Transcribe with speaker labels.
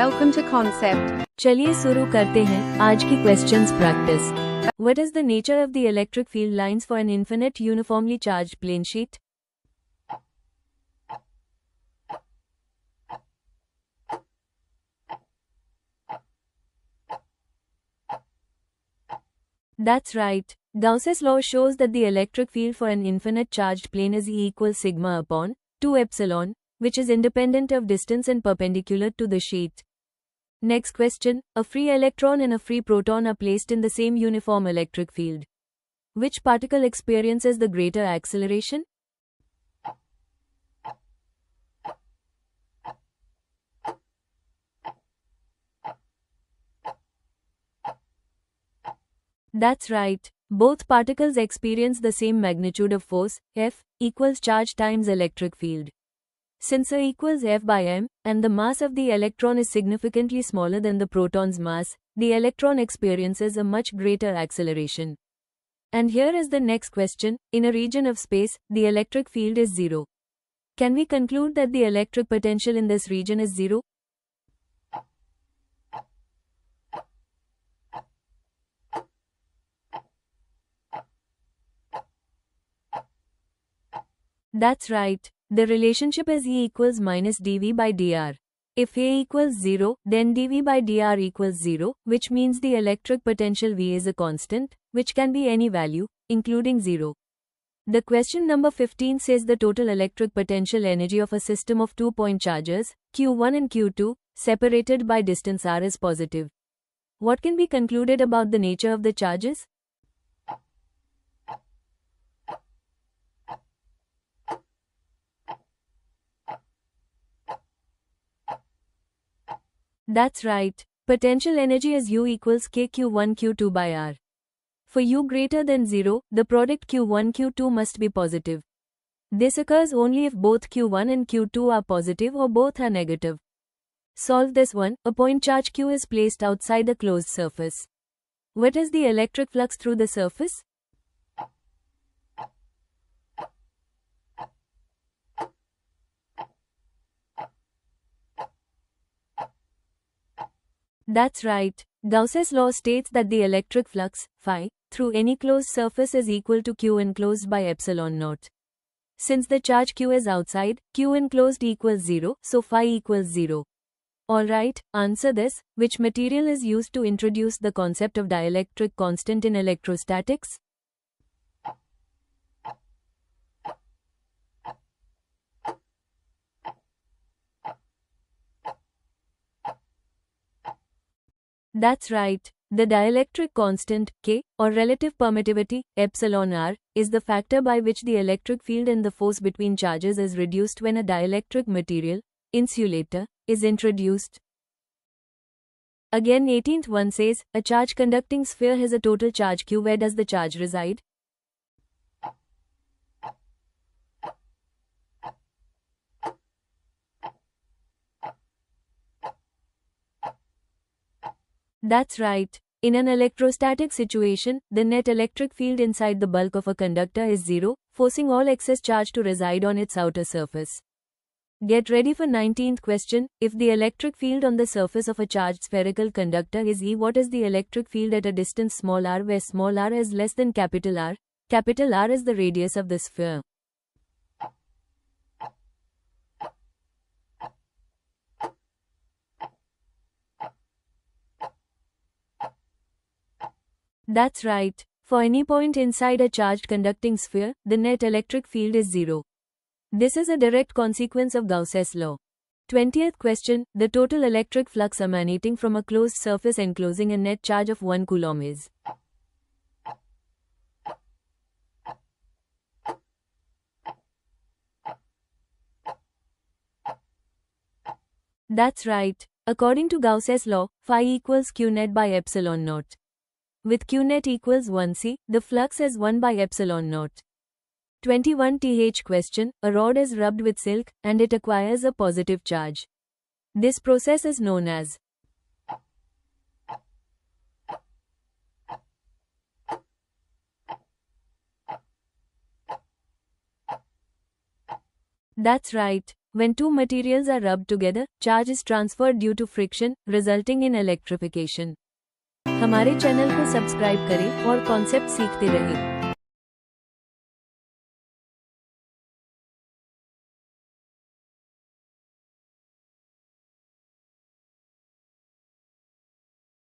Speaker 1: Welcome to Concept.
Speaker 2: चलिए शुरू करते हैं आज की questions practice. What is the nature of the electric field lines for an infinite uniformly charged plane sheet? That's right. Gauss's law shows that the electric field for an infinite charged plane is E equals sigma upon 2 epsilon, which is independent of distance and perpendicular to the sheet. Next question. A free electron and a free proton are placed in the same uniform electric field. Which particle experiences the greater acceleration? That's right. Both particles experience the same magnitude of force, F, equals charge times electric field. Since A equals F by m, and the mass of the electron is significantly smaller than the proton's mass, the electron experiences a much greater acceleration. And here is the next question. In a region of space, the electric field is zero. Can we conclude that the electric potential in this region is zero? That's right. The relationship is E equals minus dV by dr. If A equals 0, then dV by dr equals 0, which means the electric potential V is a constant, which can be any value, including 0. The question number 15 says the total electric potential energy of a system of 2-point charges, Q1 and Q2, separated by distance r is positive. What can be concluded about the nature of the charges? That's right. Potential energy is U equals kQ1 Q2 by R. For U greater than 0, the product Q1 Q2 must be positive. This occurs only if both Q1 and Q2 are positive or both are negative. Solve this one. A point charge Q is placed outside a closed surface. What is the electric flux through the surface? That's right. Gauss's law states that the electric flux, phi, through any closed surface is equal to Q enclosed by epsilon naught. Since the charge Q is outside, Q enclosed equals 0, so phi equals 0. Alright, answer this. Which material is used to introduce the concept of dielectric constant in electrostatics? That's right. The dielectric constant, K, or relative permittivity, epsilon r, is the factor by which the electric field and the force between charges is reduced when a dielectric material, insulator, is introduced. Again 18th one says, a charge conducting sphere has a total charge Q. Where does the charge reside? That's right. In an electrostatic situation, the net electric field inside the bulk of a conductor is zero, forcing all excess charge to reside on its outer surface. Get ready for 19th question. If the electric field on the surface of a charged spherical conductor is E, what is the electric field at a distance small r where small r is less than capital R? Capital R is the radius of the sphere. That's right. For any point inside a charged conducting sphere, the net electric field is zero. This is a direct consequence of Gauss's law. 20th question. The total electric flux emanating from a closed surface enclosing a net charge of 1 coulomb is. That's right. According to Gauss's law, phi equals Q net by epsilon naught. With Q net equals 1c, the flux is 1 by epsilon naught. 21th question. A rod is rubbed with silk, and it acquires a positive charge. This process is known as. That's right. When two materials are rubbed together, charge is transferred due to friction, resulting in electrification. हमारे channel को subscribe करें और concept सीखते रहें।